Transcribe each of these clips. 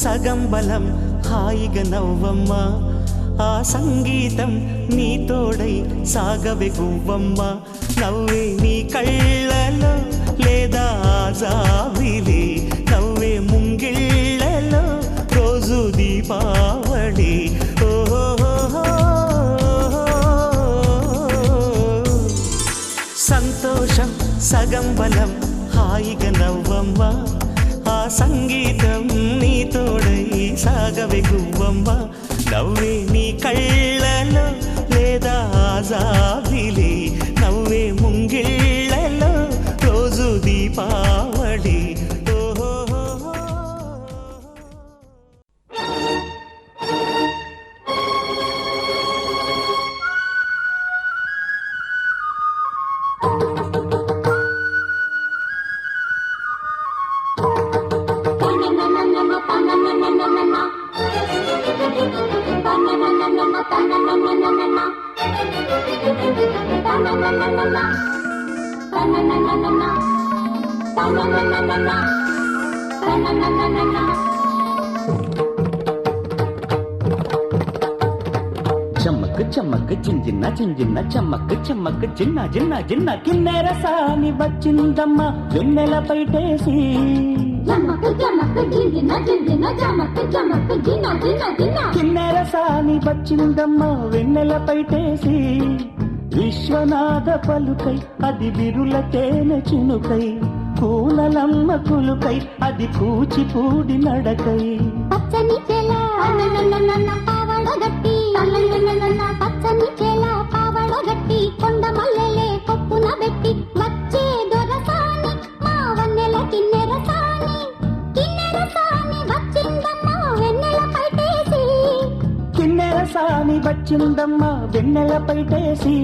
సగం బలం హాయిగా నవ్వమ్మ ఆ సంగీతం నీ తోడై సాగవే గువ్వమ్మ నవ్వే నీ కళ్ళలో లేదా జాబిలి నవ్వే ముంగిళ్ళలో రోజు దీపావళి సంతోషం సగం బలం హాయిగా నవ్వమ్మ ఆ సంగీతం నీ తోడై సాగవే గువ్వమ్మ నవ్వే నీ కళ్ళలో లేదా జాబిలి నవ్వే ముంగిళ్ళలో రోజు దీపావళి చమ్మక్ చమ్మక్ చింజిన్న చింజిన్న చమ్మక్ చమ్మక్ చిన్న చిన్న చిన్న కిన్నెర సాని వచ్చిందమ్మ వెన్నెల పైటేసి కిన్నెర సాని వచ్చిందమ్మ వెన్నెల పైటేసి విశ్వనాథ పలుకై అది విరుల తేనె చినుకై కూనలమ్మ కులుకై అది కూచిపూడి నడకై పచ్చని చెల పావడగట్టి పచ్చని చెల పావడగట్టి కొండ మల్లెలే కొప్పున పెట్టి వచ్చే దొరసాని మా వన్నెల కిన్నెర సాని వచ్చిందమ్మ వెన్నెల పైటేసి కిన్నెర సాని వచ్చిందమ్మ వెన్నెల పైటేసి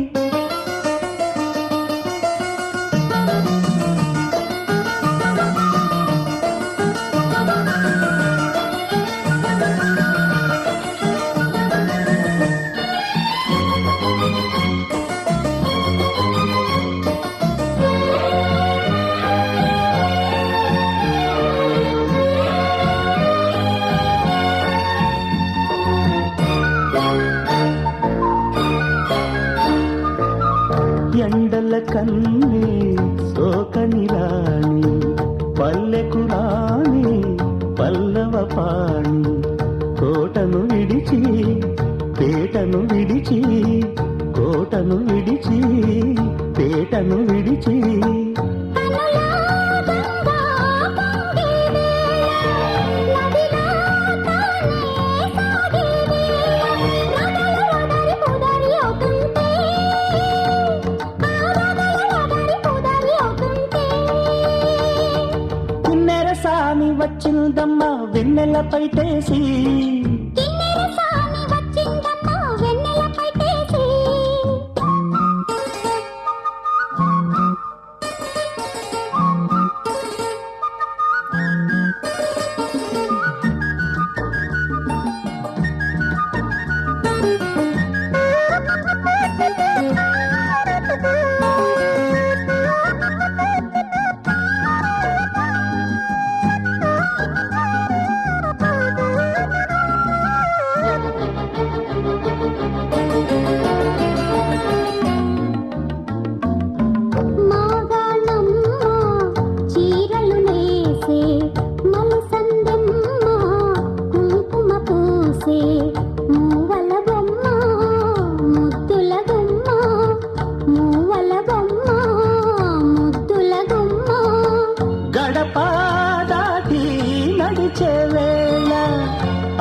ఎండల కన్నీ సోకని రాణి పల్లెకు రాణి పల్లవ పాణి కోటను విడిచి పేటను విడిచి కోటను విడిచి పేటను విడిచి వచ్చిందమ్మ వెన్నెల పైటేసి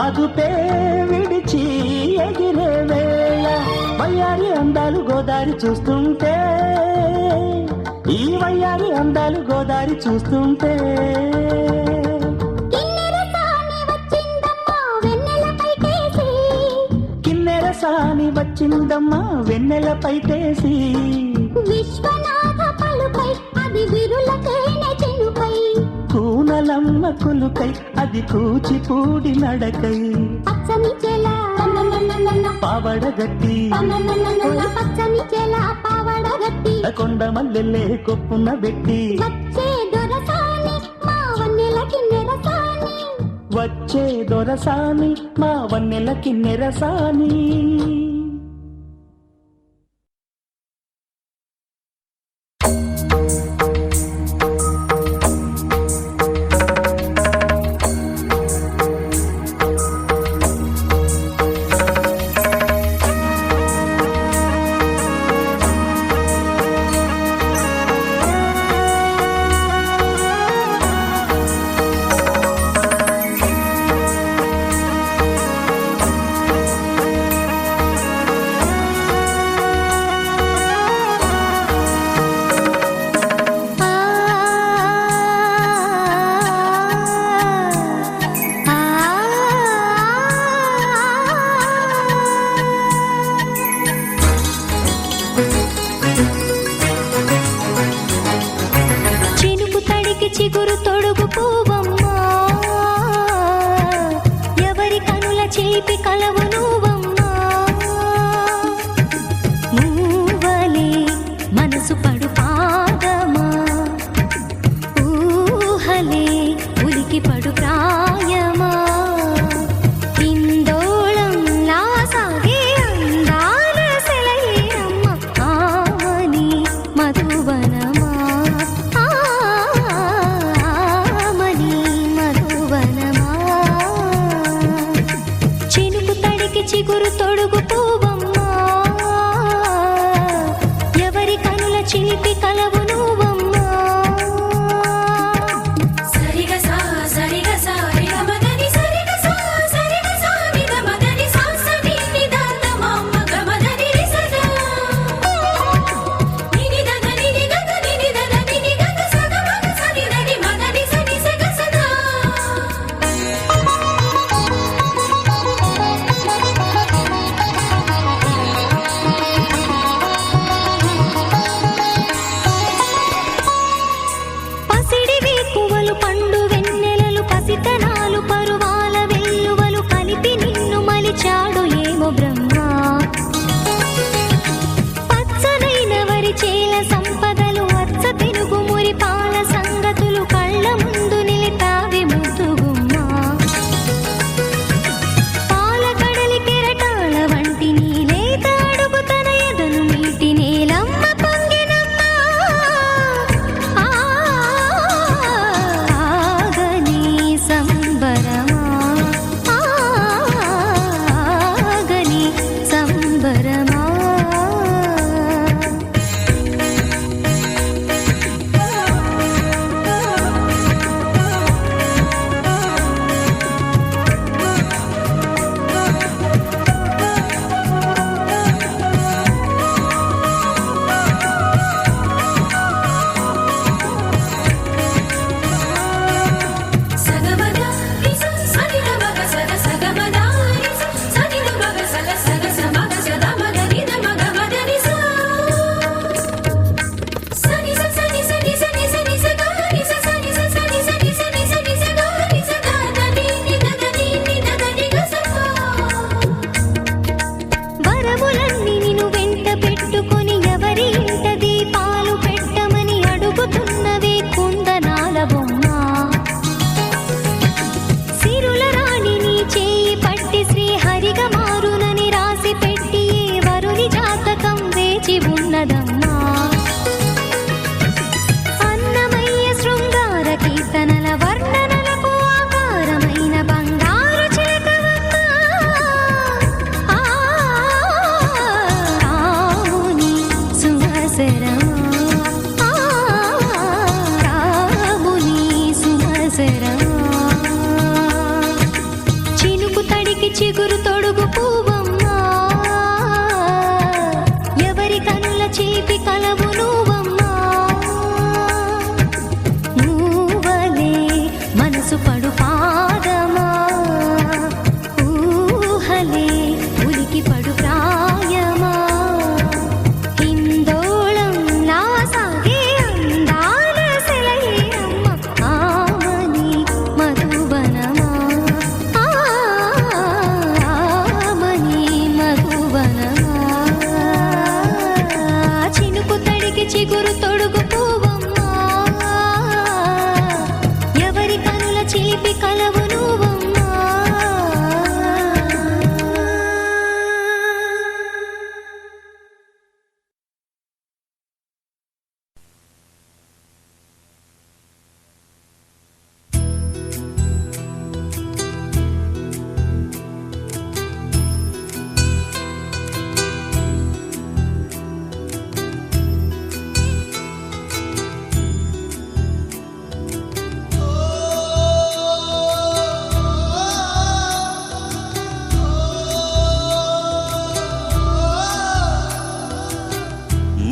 అదుపే విడిచి ఎగిరే వేళ వయ్యారి అందాలు గోదారి చూస్తుంటే ఈ వయ్యారి అందాలు గోదారి చూస్తుంటే కిన్నెర సాని వచ్చిందమ్మా వెన్నెల పైటేసి విశ్వనాథ పలుకై అది విరుల తేనె చినుకై కూనలమ్మ కులుకై అది కూచిపూడి నడకై పచ్చని చెల పావడగట్టి పచ్చని చెల పావడగట్టి కొండ మల్లెలే కొప్పున పెట్టి వచ్చే దొరసాని మా వన్నెల కిన్నెర సాని వచ్చే దొరసాని మా వన్నెల కిన్నెరసాని చిగురు తొడుగు పూవమ్మా ఎవరి కనుల చేపి కలవు నువ్వమ్మా నువ్వలే మనసు పడు పాదమా ఊహలే ఉలికి పడు ప్రాయమా ఇందోళం లాసాగే అందాల సెలయేరమ్మ ఆమని మధువనమా చినుకు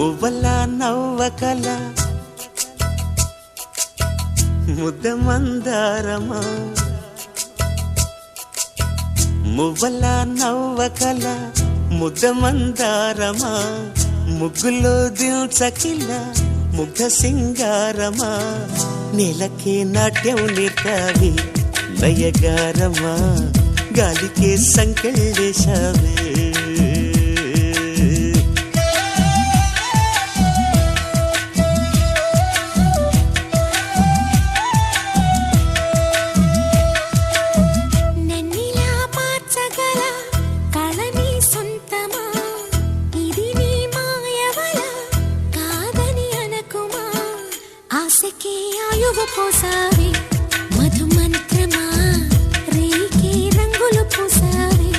మువ్వల నవ్వకల ముద్ద మందారమా మువ్వల నవ్వకల ముద్ద మందారమా ముగ్గులో దిల్చకిల ముగ్ధ సింగారమా నేలకే నాట్యం నేర్పావి లయగారమా గాలికే సంకెళ్ళేశావే పోసావే మధు మంత్రమా రేకే రంగులు పోసావే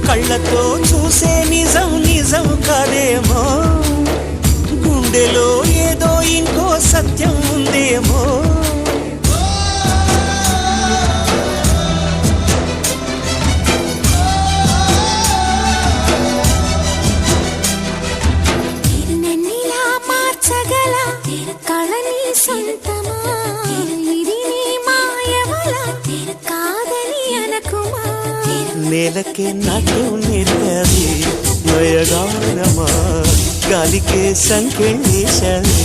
కళ్ళతో చూసే నిజం నిజం కాదేమో గుండెలో ఏదో ఇంకో సత్యం ఉందేమో నన్నిలా మార్చగల కళని సొంతమా ఇది నీ మాయవల కాదని అనకుమా నేలకే నాట్యం నేర్పావి నయగానమా గాలికే సంకెళ్ళేశావే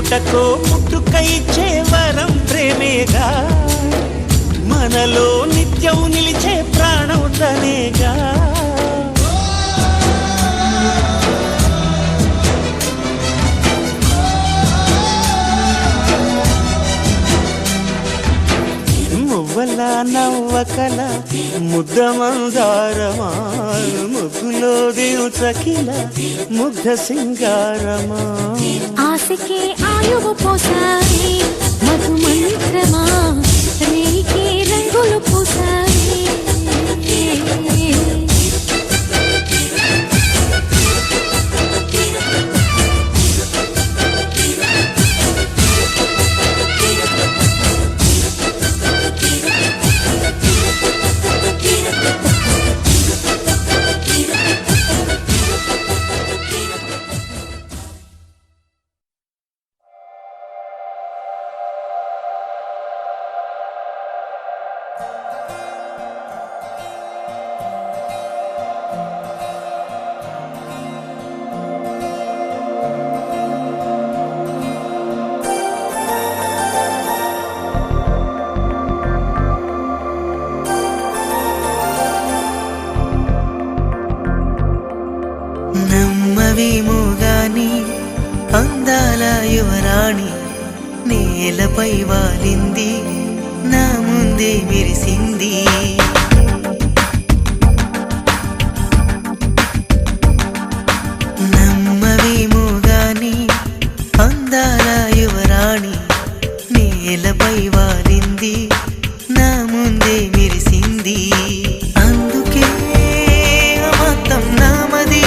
పుటకో పుట్టుకైచ్చే వరం ప్రేమేగా మనలో నిత్యం నిలిచే ప్రాణం తనేగా మువ్వల నవ్వకల ముద్ద మందారమా ముగ్గులో దిల్చకిల ముగ్ధ సింగారమా ఆశకే ఆయువు పోసావే మధు మంత్రమా రేకే రంగులు పోసావే యువరాణి నేలపై వాలింది నా ముందే మెరిసింది నమ్మవేమో గాని అందాల యువరాణి నేలపై వాలింది నా ముందే మెరిసింది అందుకే మొత్తం నామది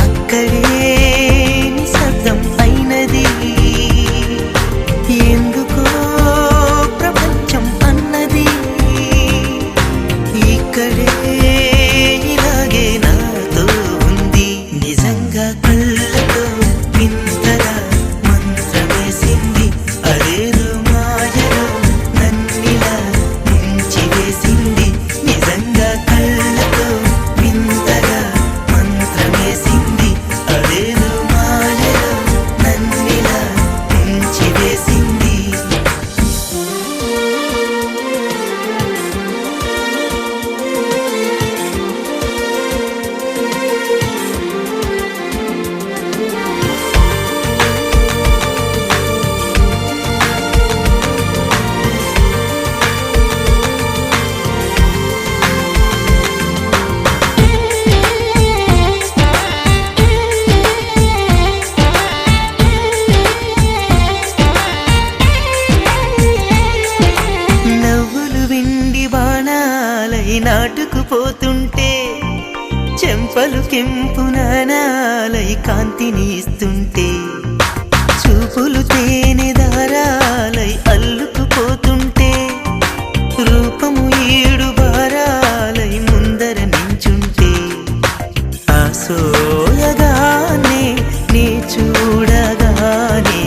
అక్కడే నిశ్శబ్దం అయినది ఎందుకో ప్రపంచం అన్నది ఇక్కడే ఇలాగే నాతో ఉంది నిజంగా కళ్ళతో వింతగా మంత్రమేసింది అదేదో మాయలో నన్నిలా ముంచివేసింది నిజంగా కళ్ళతో వింతగా మంత్రమేసింది అదేదో మాయలో నన్నిలా ముంచివేసింది నవ్వులు విండి బాణాలై నాటుకుపోతుంటే చెంపలు కెంపు నాణాలై కాంతిని ఇస్తుంటే చూపులు తేనె దారాలై అల్లుకుపోతుంటే రూపము ఏడు బారాలై ముందర నించుంటే ఆ సోయగానే నీ చూడగానే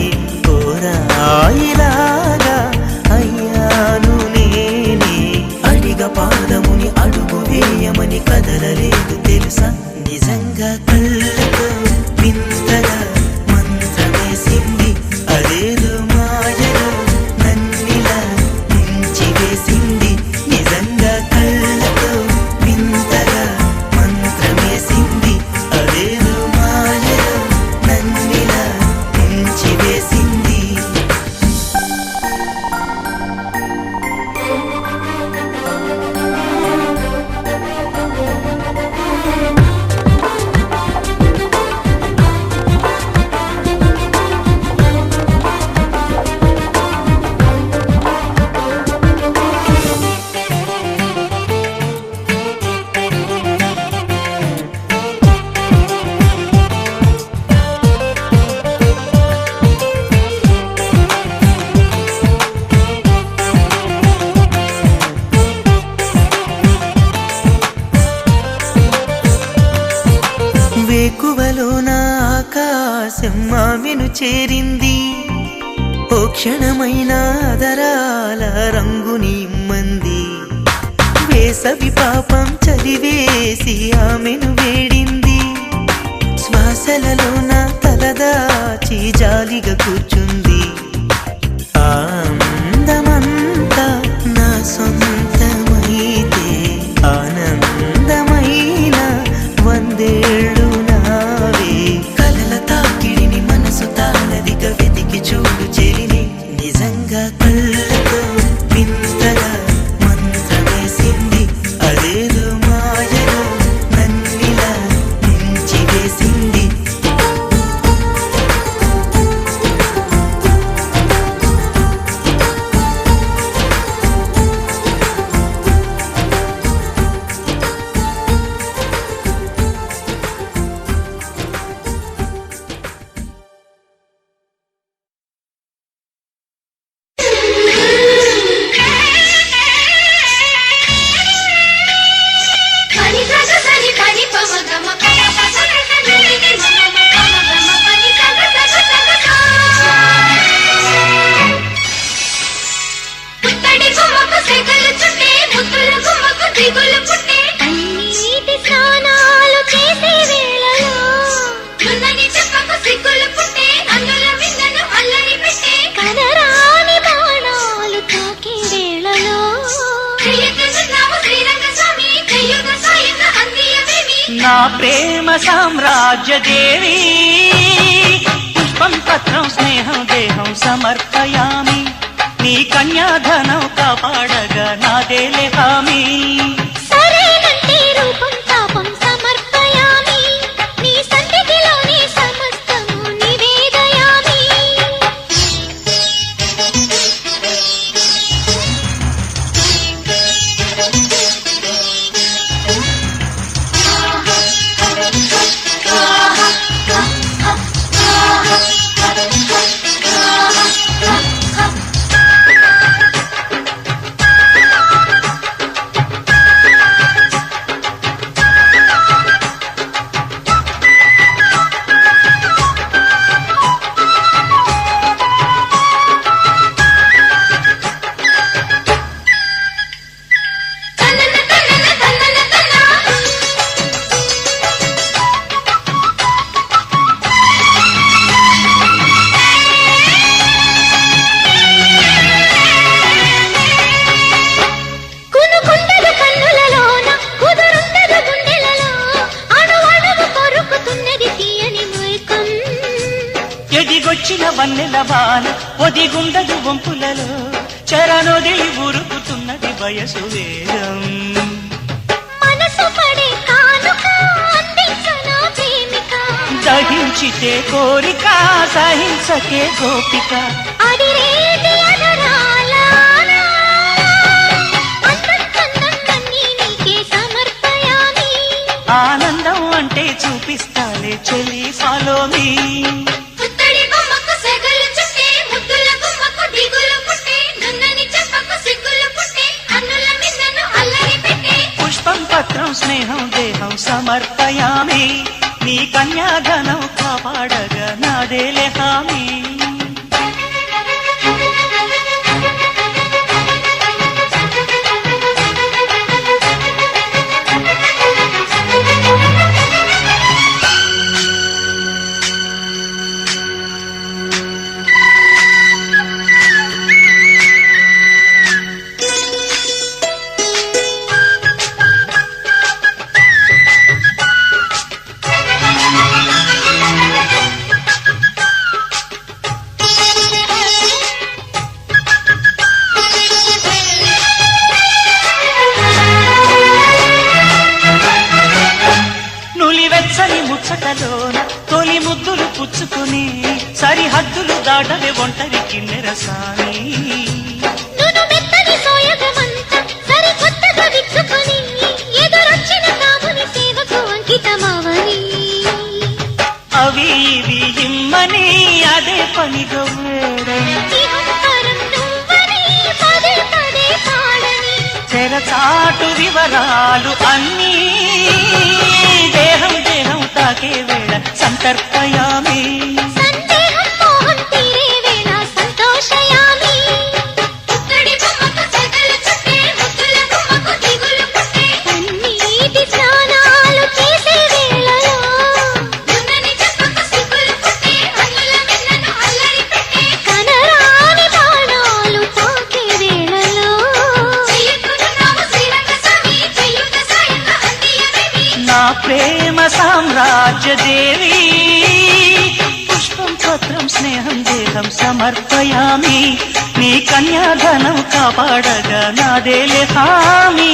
కోరాయిలాగా అయ్యాను నేనే అడిగ పాదముని అడుగు వేయమని కదలలేదు తెలుసా నిజంగా కళ్ళతో వింతగా మంత్రమేసింది అదేదో మాయలో నన్నిలా ముంచివేసింది నిజంగా కళ్ళతో వింతగా మంత్రమేసింది అదేదో మాయలో నన్నిలా ముంచివేసింది వేకువలో నా ఆకాశం ఆమెను చేరింది ఓ క్షణమైన ఆదరాల రంగుని ఇమ్మంది వేసవి పాపం చలివేసి ఆమెను వేడింది శ్వాసలలో నా తలదాచి జాలిగా కూర్చుంది ఆ అందమంతా నా సొంతమైతే ఆనందమైన వందేళ్ళు నావే కలల తాకిడిని మనసు తానదిగా వెతికి చూడు చెలిని నిజంగా కళ్ళతో వింతగా మంత్రమేసింది అదేదో మాయలో నన్నిలా ముంచివేసింది నా ప్రేమ సామ్రాజ్య దేవి చెరిగొచ్చిన వన్నెల వాన ఒదిగుండదు వంపులలో చరణొదిలి ఉరుకుతున్నది వయసు వేగం మనసు పడే కానుక అందించనా ప్రేమిక దహించితే కోరిక సహించకే గోపిక అదిరేది అదరాల అందం చందం అన్నీ నీకే సమర్పయామి ఆనందం అంటే చూపిస్తాలే చెల్లి ఫాలో మీ పుత్తడి బొమ్మకు సెగలు చుట్టే ముద్దుల గుమ్మకు దిగులు పుట్టే నున్నని చెప్పకు సిగ్గులు పుట్టే అన్నుల మిన్నను అల్లరి పెట్టే పుష్పం పత్రం స్నేహం దేహం సమర్పయామి నీ కన్యాధనం కాపాడగా నాదేలే హామీ నులివెచ్చని ముచ్చటలోన తొలి ముద్దులు పుచ్చుకుని సరిహద్దులు దాటవే ఒంటరి కిన్నెరసాని నును మెత్తని సోయగమంత సరికొత్తగా విచ్చుకొని ఎదురొచ్చిన కాముని సేవకు అంకితమవని అవి ఇవి ఇమ్మని అదే పనిగా వేడని ఇహంతరం నువ్వని పదే పదే పాడని తెరచాటు వివరాలు అన్నీ దేహం దేహం తాకే వేళ సంతర్పయామి సందేహం మోహం తీరే వేళ సంతోషయామి పుత్తడి బొమ్మకు సెగలు చుట్టే ముద్దుల గుమ్మకు దిగులు పుట్టే అన్నిటి స్నానాలు చేసే వేళలో నున్నని చెప్పకు సిగ్గులు పుట్టే అన్నుల మిన్నను అల్లరి పెట్టే కనరాని బాణాలు తాకే వేళలో చెయ్యుకున్నావు శ్రీరంగ స్వామి చెయ్యుత సాయంగా అందియమేమి నా ప్రేమ సామ్రాజ్య దేవి పుష్పం పత్రం స్నేహం దేహం సమర్పయామి నీ కన్యాధనం కాపాడగా నాదేలే హామీ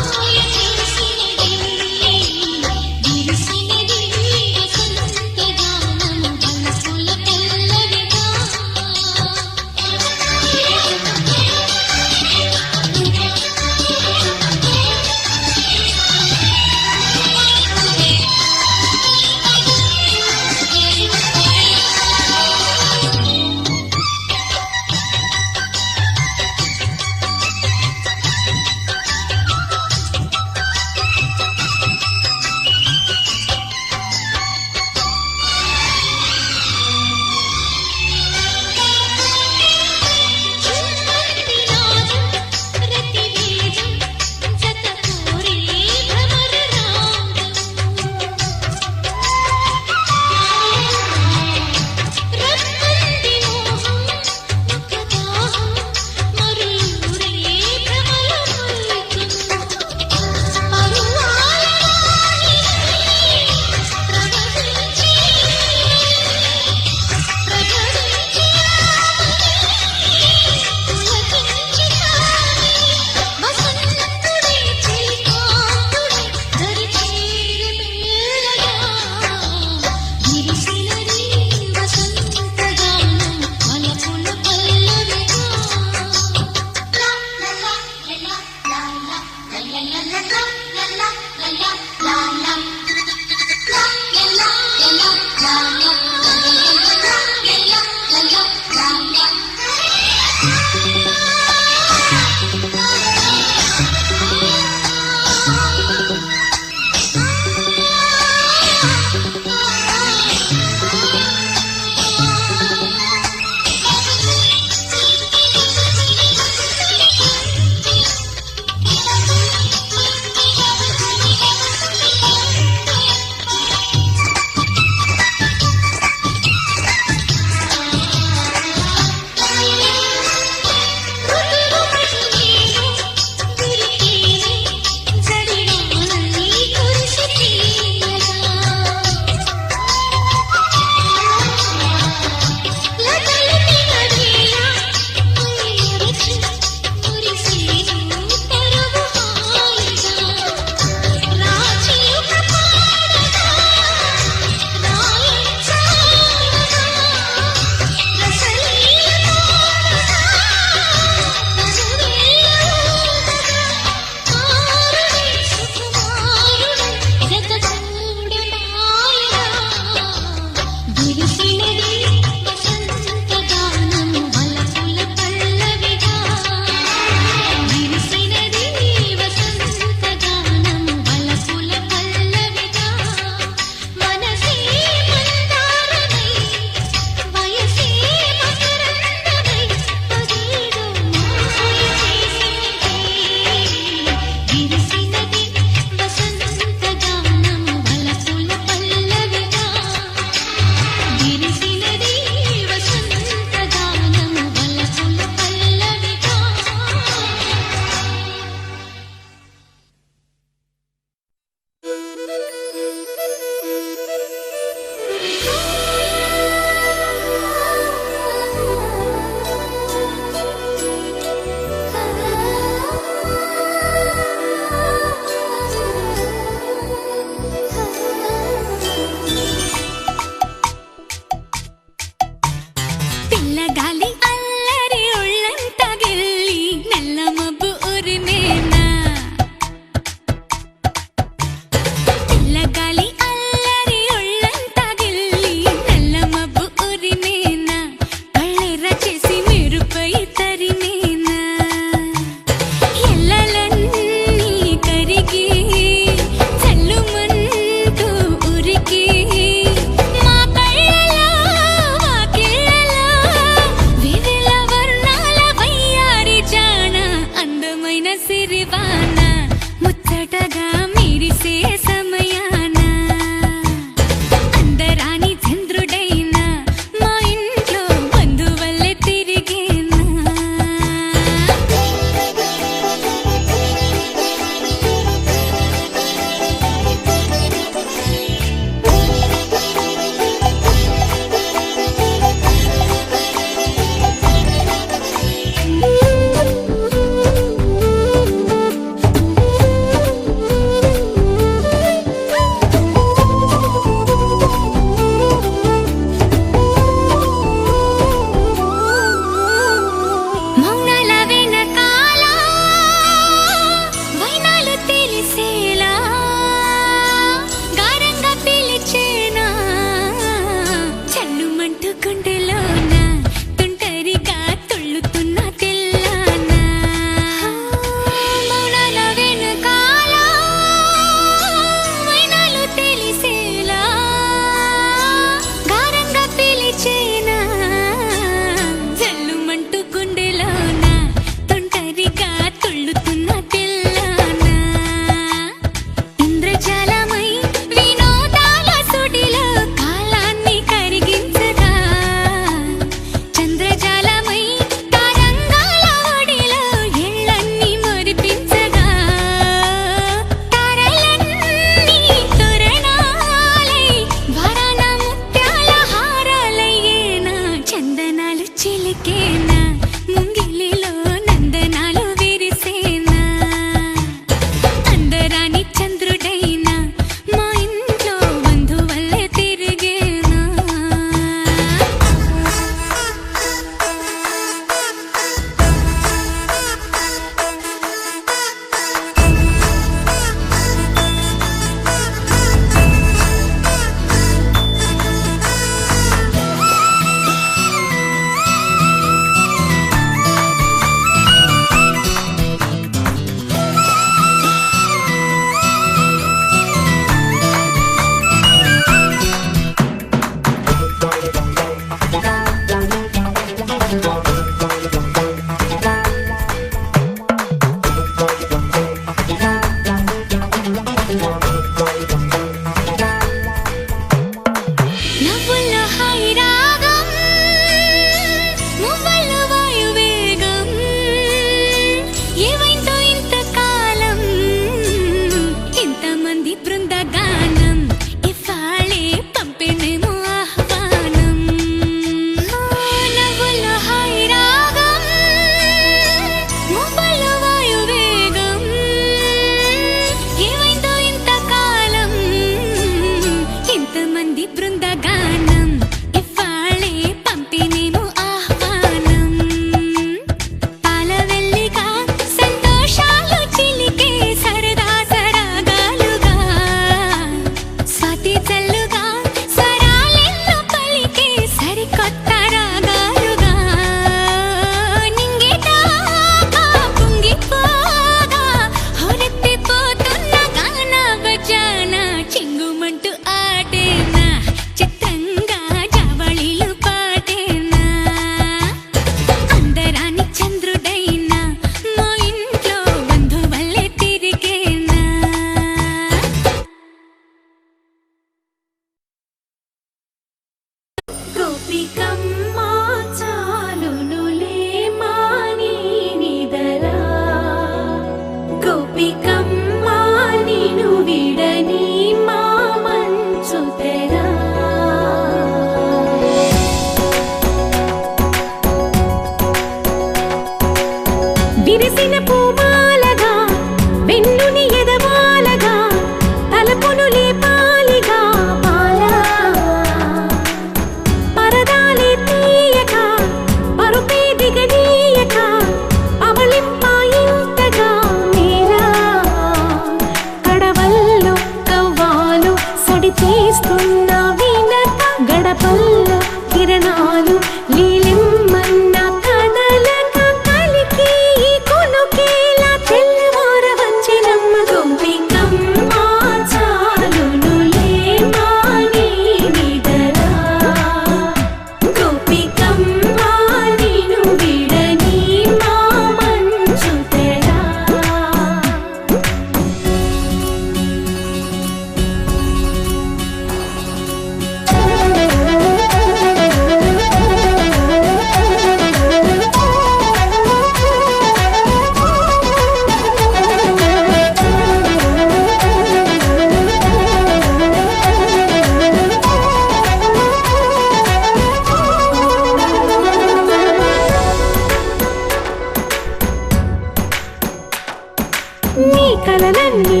కలలన్నీ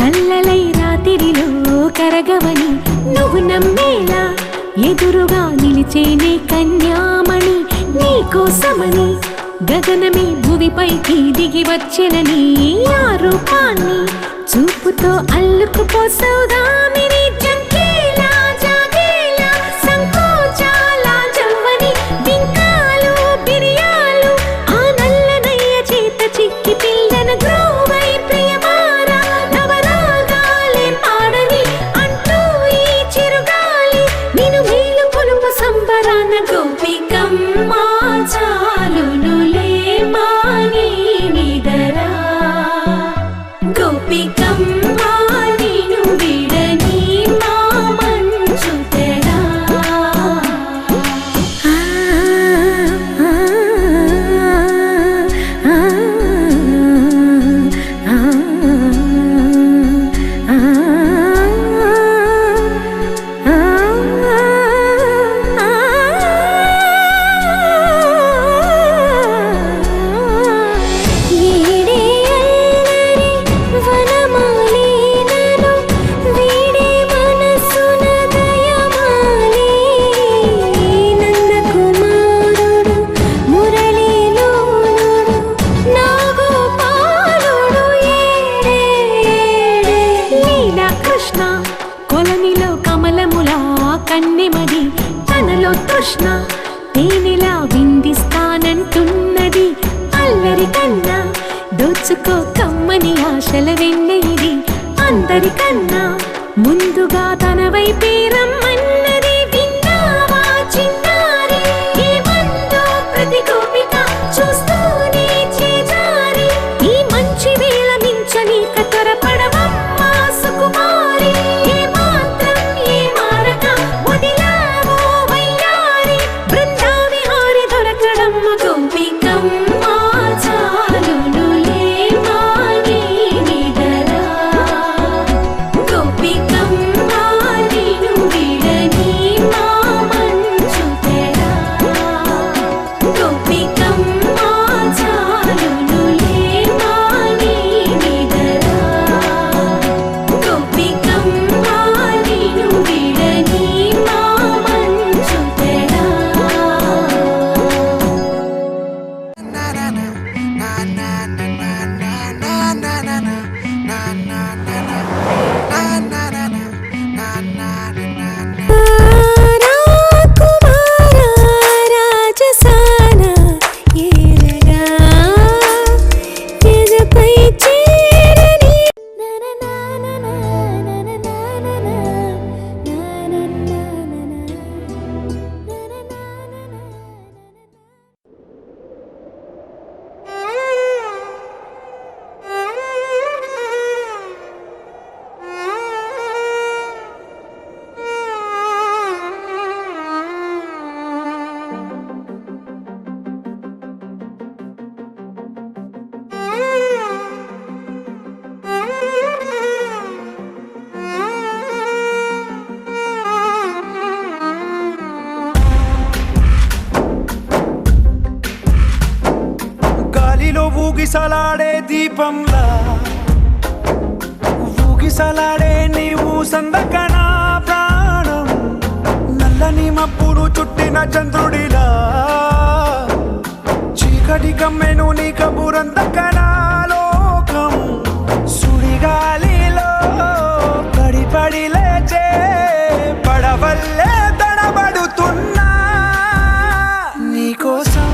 కల్లలై రాత్రిలో కరగవని నువ్వు నమ్మేలా ఎదురుగా నిలిచేనే కన్యామణి నీకోసమని గగనమే భువిపైకి దిగి వచ్చెనని ఆ రూపాన్ని చూపుతో అల్లుకుపోసౌదామిని జంకేలా జాగేలా సంకోచాల జవ్వని బింకాలు బిరియాలు ఆ నల్లనయ్య చేత చిక్కి పిల్లన గ్రోవై ప్రియమారా నవరాగాలే పాడని అంటూ ఈ చిరుగాలి నిన్ను మేలు కొలుపు సంబరాన గోపికమ్మ చాలునులే మాని నిదరా గోపికమ్మ నిన్ను విడని మా మంచు తెరా కొలనిలో కమలములా కన్నెమది తనలో తృష్ణ తేనెలా విందిస్తానంటున్నది అల్లరి కన్నా దోచుకో కమ్మని ఆశల వెన్నెయిది అందరికన్నా ముందుగా తన వైపే రమ్మన్నది విన్నావా చిన్నారి ఏమందో ప్రతి గోపిక చూస్తూనే చేజారి ఈ మంచి వేళ మించనీక త్వరపడవమ్మా సుకుమారి ఏ మాత్రం ఏ మారక వదిలావో వయ్యారి బృందావిహారి దొరకడమ్మ గోపికమ్మ చాలునులే మాని నిదరా గోపికమ్మ నిన్ను విడని మా మంచు తెరా గోపికమ్మ చాలునులే మాని నిదరా గోపికమ్మ నిన్ను విడని మా మంచు తెరా గాలిలో ఊగిసలాడే దీపంలా ఊగిసలాడే నీవు సందకనా ప్రాణం నల్లని మబ్బును చుట్టిన చంద్రుడిలా చీకటి కమ్మెను నీ కబురందకనా లోకం సుడిగాలిలో పడి పడి లేచే పడవల్లే తడబడుతున్నా నీకోసం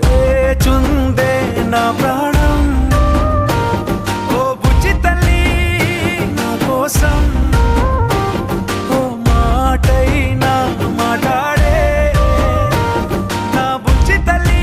లేచుందే నా ప్రాణం ఓ బుజ్జి తల్లి నా కోసం ఓ మాటైనా మాట్లాడే నా బుజ్జి తల్లి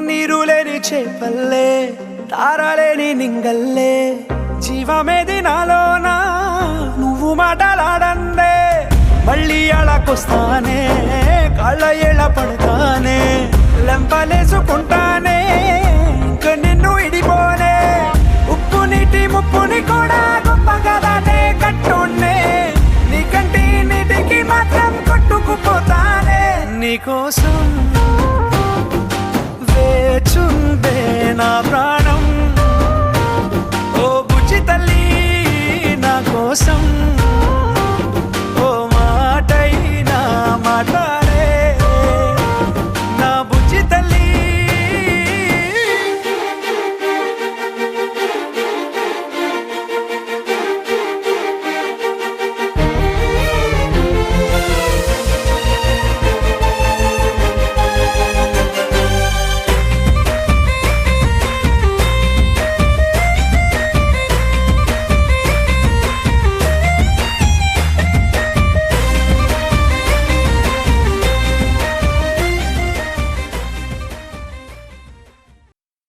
నీరులేని చేపల్లే తారలేని నింగల్లే జీవమేది నాలోనా నువ్వు మాటలాడందే మళ్ళీ అళకొస్తానే కాళ్ళ ఎళ పడతానే లెంపలేసుకుంటానే ఇంక నిన్ను ఇడిపోనే ఉప్పు నీటి ముప్పుని కూడా గొప్పగా దాటే కట్టున్నే నీ కంటి నీటికి మాత్రం కొట్టుకుపోతానే నీకోసం వేచుందే నా